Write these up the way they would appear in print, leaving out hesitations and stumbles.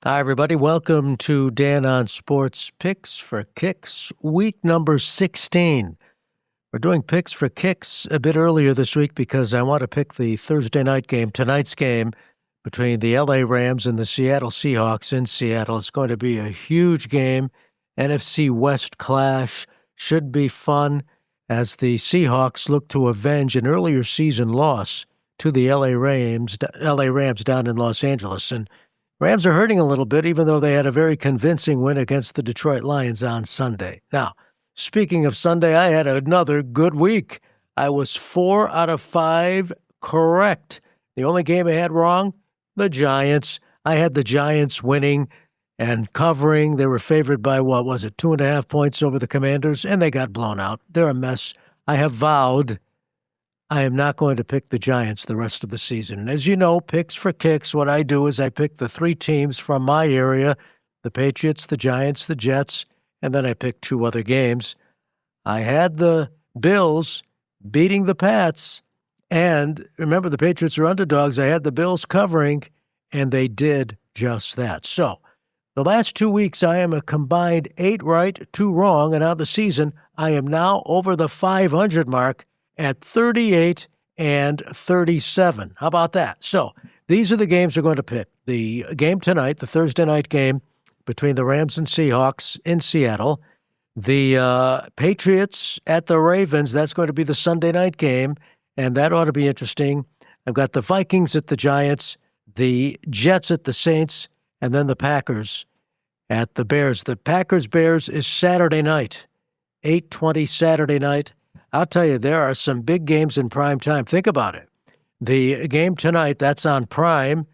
Hi, everybody. Welcome to Dan on Sports Picks for Kicks, week number 16. We're doing picks for kicks a bit earlier this week because I want to pick the Thursday night game, tonight's game between the LA Rams and the Seattle Seahawks in Seattle. It's going to be a huge game. NFC West clash should be fun as the Seahawks look to avenge an earlier season loss to the LA Rams down in Los Angeles. And Rams are hurting a little bit, even though they had a very convincing win against the Detroit Lions on Sunday. Now, speaking of Sunday, I had another good week. I was 4 out of 5 correct. The only game I had wrong, the Giants. I had the Giants winning and covering. They were favored by, 2.5 points over the Commanders, and they got blown out. They're a mess. I have vowed I am not going to pick the Giants the rest of the season. And as you know, picks for kicks, what I do is I pick the 3 teams from my area, the Patriots, the Giants, the Jets, and then I pick 2 other games. I had the Bills beating the Pats, and remember, the Patriots are underdogs. I had the Bills covering, and they did just that. So the last 2 weeks, I am a combined 8 right, 2 wrong, and on the season, I am now over the 500 mark at 38 and 37. How about that? So these are the games we're going to pick. The game tonight, the Thursday night game between the Rams and Seahawks in Seattle. The Patriots at the Ravens, that's going to be the Sunday night game, and that ought to be interesting. I've got the Vikings at the Giants, the Jets at the Saints, and then the Packers at the Bears. The Packers-Bears is Saturday night, 8:20 Saturday night. I'll tell you, there are some big games in prime time. Think about it. The game tonight, that's on Prime,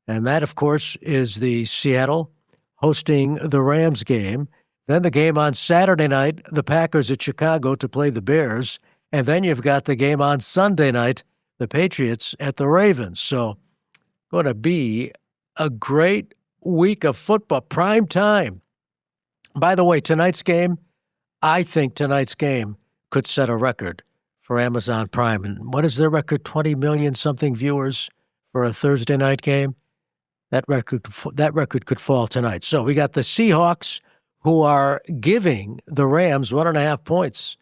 and that, of course, is the Seattle hosting the Rams game. Then the game on Saturday night, the Packers at Chicago to play the Bears. And then you've got the game on Sunday night, the Patriots at the Ravens. So going to be a great week of football, prime time. By the way, I think tonight's game could set a record for Amazon Prime. And what is their record? 20 million something viewers for a Thursday night game? That record could fall tonight. So we got the Seahawks, who are giving the Rams 1.5 points.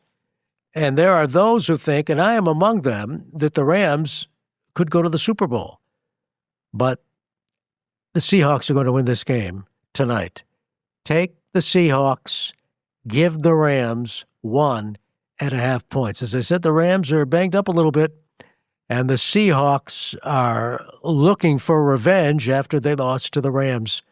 And there are those who think, and I am among them, that the Rams could go to the Super Bowl. But the Seahawks are going to win this game tonight. Take the Seahawks, give the Rams 1.5 points. As I said, the Rams are banged up a little bit, and the Seahawks are looking for revenge after they lost to the Rams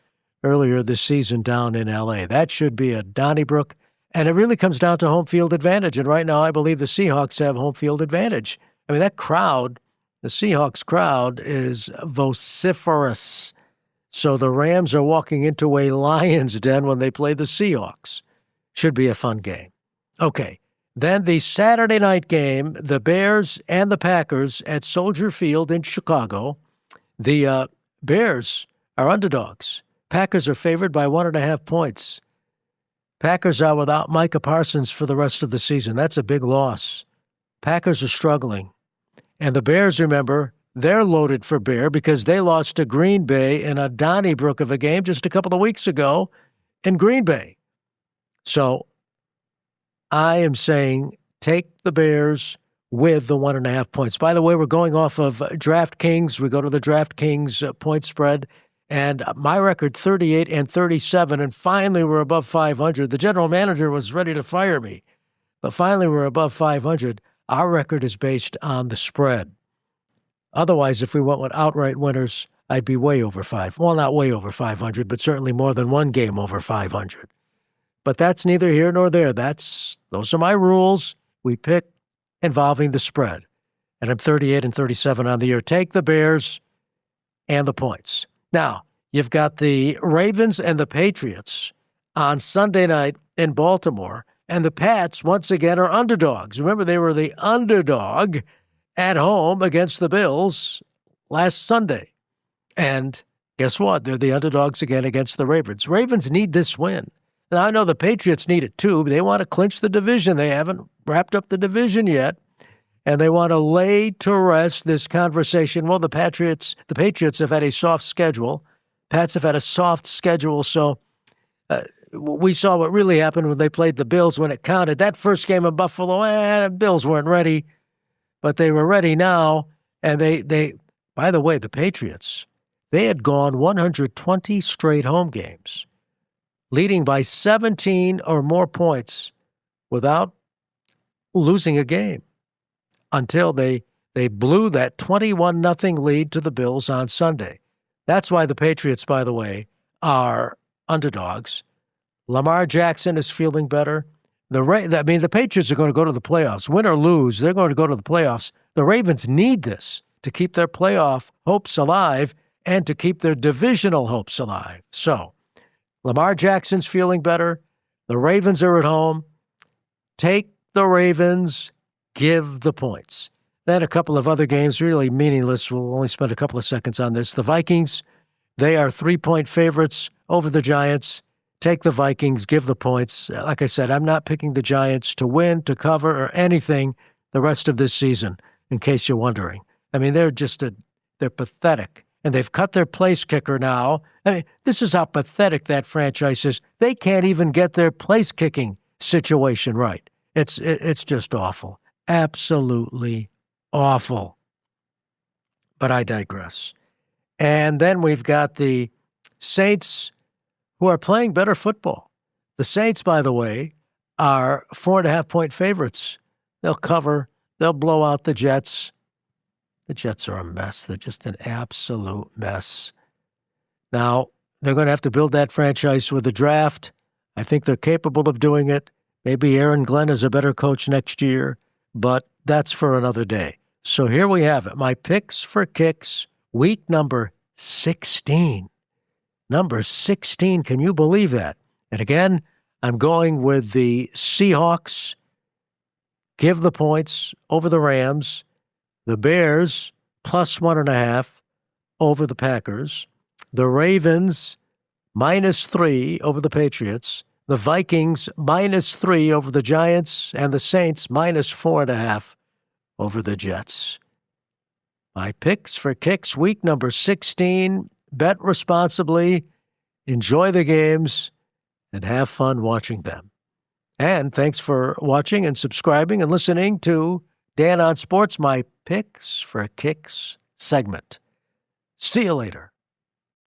earlier this season down in L.A. That should be a Donnybrook, and it really comes down to home field advantage. And right now, I believe the Seahawks have home field advantage. I mean, that crowd, the Seahawks crowd, is vociferous. So the Rams are walking into a lion's den when they play the Seahawks. Should be a fun game. Okay. Then the Saturday night game, the Bears and the Packers at Soldier Field in Chicago. The Bears are underdogs. Packers are favored by 1.5 points. Packers are without Micah Parsons for the rest of the season. That's a big loss. Packers are struggling. And the Bears, remember, they're loaded for bear because they lost to Green Bay in a Donnybrook of a game just a couple of weeks ago in Green Bay. So I am saying take the Bears with the 1.5 points. By the way, we're going off of DraftKings. We go to the DraftKings point spread, and my record 38 and 37, and finally we're above 500. The general manager was ready to fire me, but finally we're above 500. Our record is based on the spread. Otherwise, if we went with outright winners, I'd be way over 5. Well, not way over 500, but certainly more than one game over 500. But that's neither here nor there. Those are my rules. We pick involving the spread. And I'm 38 and 37 on the year. Take the Bears and the points. Now, you've got the Ravens and the Patriots on Sunday night in Baltimore. And the Pats, once again, are underdogs. Remember, they were the underdog at home against the Bills last Sunday. And guess what? They're the underdogs again against the Ravens. Ravens need this win. Now, I know the Patriots need it too. They want to clinch the division. They haven't wrapped up the division yet. And they want to lay to rest this conversation. Well, the Patriots have had a soft schedule. Pats have had a soft schedule, so we saw what really happened when they played the Bills when it counted. That first game in Buffalo, the Bills weren't ready, but they were ready now. And they by the way, the Patriots, they had gone 120 straight home games, leading by 17 or more points without losing a game until they blew that 21-0 lead to the Bills on Sunday. That's why the Patriots, by the way, are underdogs. Lamar Jackson is feeling better. The Patriots are going to go to the playoffs. Win or lose, they're going to go to the playoffs. The Ravens need this to keep their playoff hopes alive and to keep their divisional hopes alive. So, Lamar Jackson's feeling better. The Ravens are at home. Take the Ravens, give the points. Then a couple of other games, really meaningless. We'll only spend a couple of seconds on this. The Vikings, they are 3-point favorites over the Giants. Take the Vikings, give the points. Like I said, I'm not picking the Giants to win, to cover, or anything the rest of this season, in case you're wondering. I mean, they're pathetic. And they've cut their place kicker now. I mean, this is how pathetic that franchise is. They can't even get their place kicking situation right. It's just awful. Absolutely awful. But I digress. And then we've got the Saints, who are playing better football. The Saints, by the way, are 4.5-point favorites. They'll cover. They'll blow out the Jets. The Jets are a mess. They're just an absolute mess. Now, they're going to have to build that franchise with a draft. I think they're capable of doing it. Maybe Aaron Glenn is a better coach next year, but that's for another day. So here we have it. My picks for kicks, week number 16. Number 16, can you believe that? And again, I'm going with the Seahawks, give the points over the Rams, the Bears, +1.5 over the Packers, the Ravens, -3 over the Patriots, the Vikings, -3 over the Giants, and the Saints, -4.5 over the Jets. My picks for kicks, week number 16. Bet responsibly, enjoy the games, and have fun watching them. And thanks for watching and subscribing and listening to Dan on Sports, my picks for kicks segment. See you later.